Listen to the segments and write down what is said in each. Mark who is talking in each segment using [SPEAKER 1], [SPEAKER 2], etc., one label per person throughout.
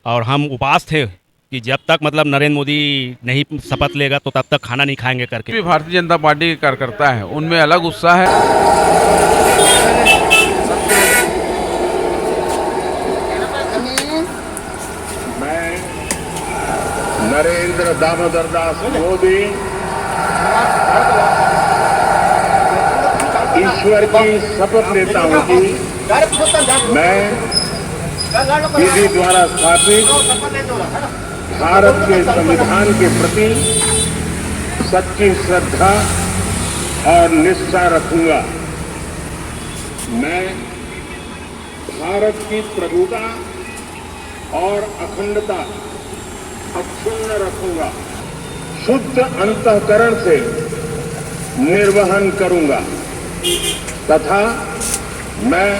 [SPEAKER 1] और हम उपवास थे कि जब तक मतलब नरेंद्र मोदी नहीं शपथ लेगा तो तब तक खाना नहीं खाएंगे करके।
[SPEAKER 2] भी भारतीय जनता पार्टी के कार्यकर्ता है, उनमें अलग उत्साह है।
[SPEAKER 3] मैं नरेंद्र दामोदर दास मोदी ईश्वर की शपथ लेता हूं कि मैं विधि द्वारा स्थापित भारत के संविधान के प्रति सच्ची श्रद्धा और निष्ठा रखूंगा। मैं भारत की प्रभुता और अखंडता अक्षुण्ण रखूंगा। शुद्ध अंतःकरण से निर्वहन करूंगा तथा मैं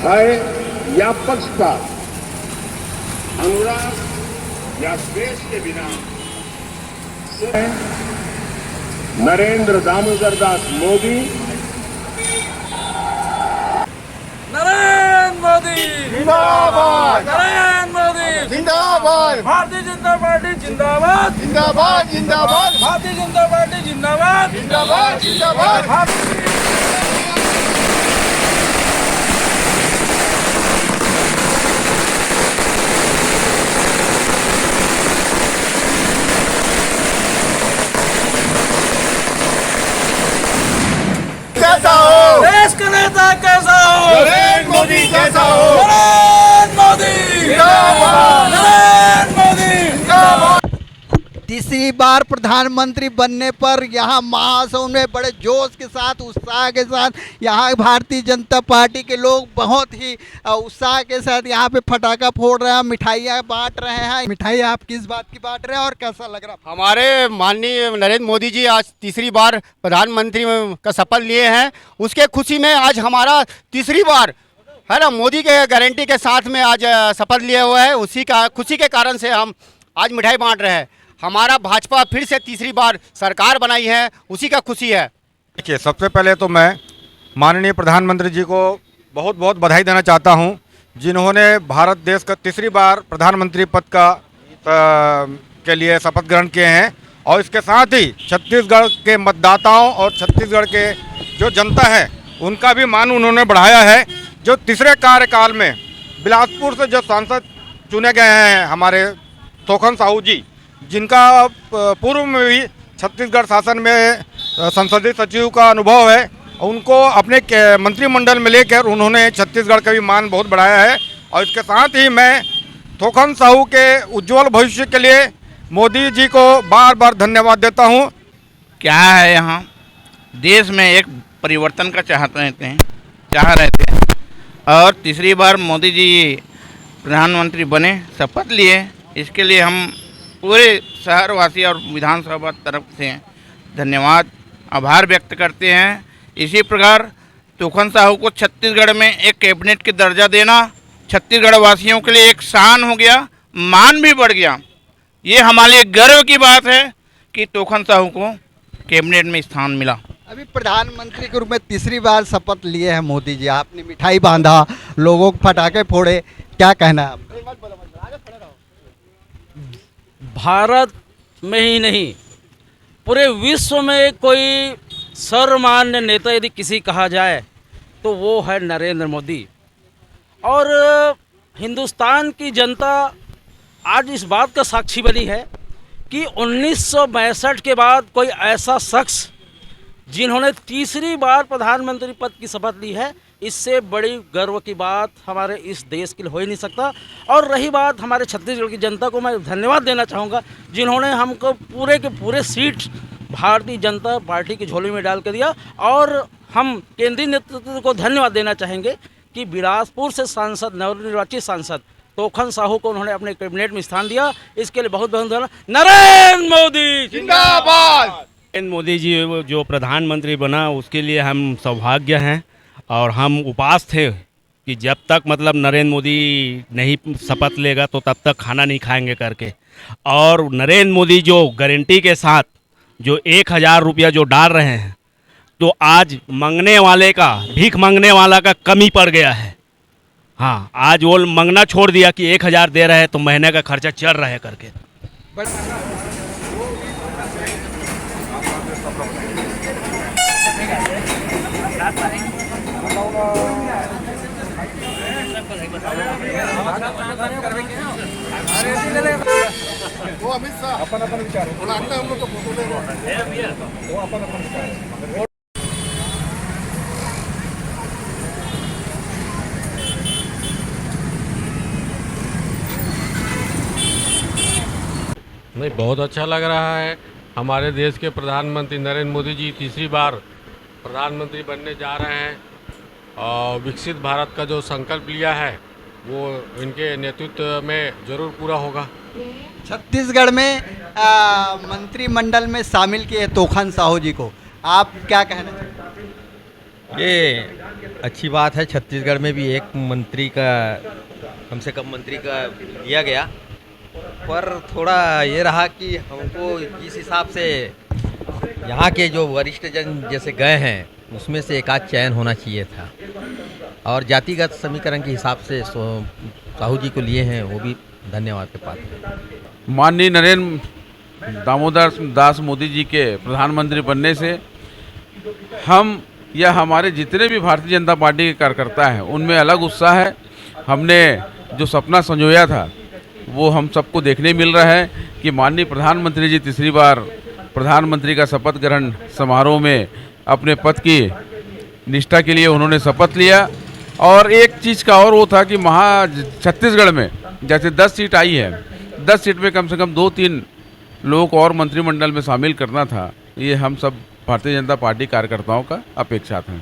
[SPEAKER 3] भय या पक्षपात, अनुराग या द्वेष के बिना नरेंद्र दामोदर दास मोदी
[SPEAKER 4] नरेंद्र मोदी
[SPEAKER 5] जिंदाबाद,
[SPEAKER 4] नरेंद्र मोदी
[SPEAKER 5] जिंदाबाद,
[SPEAKER 4] भारतीय जनता पार्टी जिंदाबाद
[SPEAKER 5] जिंदाबाद, जिंदाबाद,
[SPEAKER 4] भारतीय जनता पार्टी जिंदाबाद
[SPEAKER 5] जिंदाबाद, जिंदाबाद। कैसा हो
[SPEAKER 4] देश का नेता कैसा हो,
[SPEAKER 5] नरेंद्र मोदी कैसा हो,
[SPEAKER 4] नरेंद्र मोदी
[SPEAKER 5] जिंदाबाद,
[SPEAKER 4] नरेंद्र मोदी
[SPEAKER 5] जिंदाबाद।
[SPEAKER 6] तीसरी बार प्रधानमंत्री बनने पर यहाँ महासौन में बड़े जोश के साथ, उत्साह के साथ यहाँ भारतीय जनता पार्टी के लोग बहुत ही उत्साह के साथ यहाँ पे पटाखा फोड़ रहे हैं, मिठाइयाँ बांट रहे हैं। मिठाई आप किस बात की बांट रहे हैं और कैसा लग रहा है?
[SPEAKER 7] हमारे माननीय नरेंद्र मोदी जी आज तीसरी बार प्रधानमंत्री का शपथ लिए हैं, उसके खुशी में आज हमारा तीसरी बार है ना मोदी के गारंटी के साथ में आज शपथ लिए हुए हैं। उसी का खुशी के कारण से हम आज मिठाई बांट रहे हैं। हमारा भाजपा फिर से तीसरी बार सरकार बनाई है, उसी का खुशी है।
[SPEAKER 8] देखिए, सबसे पहले तो मैं माननीय प्रधानमंत्री जी को बहुत बहुत बधाई देना चाहता हूं, जिन्होंने भारत देश का तीसरी बार प्रधानमंत्री पद के लिए शपथ ग्रहण किए हैं। और इसके साथ ही छत्तीसगढ़ के मतदाताओं और छत्तीसगढ़ के जो जनता है उनका भी मान उन्होंने बढ़ाया है। जो तीसरे कार्यकाल में बिलासपुर से जो सांसद चुने गए हैं हमारे तोखन साहू जी, जिनका पूर्व में भी छत्तीसगढ़ शासन में संसदीय सचिव का अनुभव है, उनको अपने मंत्रिमंडल में लेकर उन्होंने छत्तीसगढ़ का भी मान बहुत बढ़ाया है। और इसके साथ ही मैं तोखन साहू के उज्जवल भविष्य के लिए मोदी जी को बार बार धन्यवाद देता हूं।
[SPEAKER 9] क्या है, यहाँ देश में एक परिवर्तन का चाह रहे थे और तीसरी बार मोदी जी प्रधानमंत्री बने, शपथ लिए। इसके लिए हम पूरे शहरवासी और विधानसभा तरफ से धन्यवाद आभार व्यक्त करते हैं। इसी प्रकार तोखन साहू को छत्तीसगढ़ में एक कैबिनेट की दर्जा देना छत्तीसगढ़ वासियों के लिए एक शान हो गया, मान भी बढ़ गया। ये हमारे लिए गर्व की बात है कि तोखन साहू को कैबिनेट में स्थान मिला।
[SPEAKER 6] अभी प्रधानमंत्री के रूप में तीसरी बार शपथ लिए हैं मोदी जी, आपने मिठाई बांधा, लोगों को पटाखे फोड़े, क्या कहना है आप?
[SPEAKER 4] भारत में ही नहीं पूरे विश्व में कोई सर्वमान्य नेता यदि किसी कहा जाए तो वो है नरेंद्र मोदी। और हिंदुस्तान की जनता आज इस बात का साक्षी बनी है कि 1962 के बाद कोई ऐसा शख्स जिन्होंने तीसरी बार प्रधानमंत्री पद की शपथ ली है, इससे बड़ी गर्व की बात हमारे इस देश के लिए हो ही नहीं सकता। और रही बात हमारे छत्तीसगढ़ की जनता को मैं धन्यवाद देना चाहूँगा, जिन्होंने हमको पूरे के पूरे सीट भारतीय जनता पार्टी की झोली में डाल कर दिया। और हम केंद्रीय नेतृत्व को धन्यवाद देना चाहेंगे कि बिलासपुर से सांसद, नवनिर्वाचित सांसद तोखन साहू को उन्होंने अपने कैबिनेट में स्थान दिया। इसके लिए बहुत बहुत धन्यवाद। नरेंद्र मोदी
[SPEAKER 5] जिंदाबाद।
[SPEAKER 1] नरेंद्र मोदी जी जो प्रधानमंत्री बना उसके लिए हम सौभाग्य हैं और हम उपवास थे कि जब तक मतलब नरेंद्र मोदी नहीं शपथ लेगा तो तब तक खाना नहीं खाएंगे करके। और नरेंद्र मोदी जो गारंटी के साथ जो 1000 रुपया जो डाल रहे हैं, तो आज मांगने वाले का, भीख मांगने वाला का कमी पड़ गया है। हाँ, आज वो मंगना छोड़ दिया कि 1000 दे रहे हैं तो महीने का खर्चा चल रहा है करके।
[SPEAKER 5] वो अमित शाह अपन विचार हम लोग तो फोटो ले रहे हैं वो अपन विचार।
[SPEAKER 10] नहीं, बहुत अच्छा लग रहा है। हमारे देश के प्रधानमंत्री नरेंद्र मोदी जी तीसरी बार प्रधानमंत्री बनने जा रहे हैं और विकसित भारत का जो संकल्प लिया है वो इनके नेतृत्व में ज़रूर पूरा होगा।
[SPEAKER 6] छत्तीसगढ़ में मंत्रिमंडल में शामिल किए तोखन साहू जी को, आप क्या कहना चाहते हैं?
[SPEAKER 11] ये अच्छी बात है। छत्तीसगढ़ में भी एक मंत्री का, कम से कम मंत्री का लिया गया, पर थोड़ा ये रहा कि हमको जिस हिसाब से यहाँ के जो वरिष्ठ जन जैसे गए हैं उसमें से एक आध चयन होना चाहिए था, और जातिगत समीकरण के हिसाब से साहू जी को लिए हैं, वो भी धन्यवाद के पात्र हैं।
[SPEAKER 2] माननीय नरेंद्र दामोदर दास मोदी जी के प्रधानमंत्री बनने से हम या हमारे जितने भी भारतीय जनता पार्टी के कार्यकर्ता हैं उनमें अलग उत्साह है। हमने जो सपना संजोया था वो हम सबको देखने मिल रहा है कि माननीय प्रधानमंत्री जी तीसरी बार प्रधानमंत्री का शपथ ग्रहण समारोह में अपने पद की निष्ठा के लिए उन्होंने शपथ लिया। और एक चीज़ का और वो था कि छत्तीसगढ़ में जैसे 10 सीट आई है, 10 सीट में कम से कम 2-3 लोगों को और मंत्रिमंडल में शामिल करना था। ये हम सब भारतीय जनता पार्टी कार्यकर्ताओं का अपेक्षा था।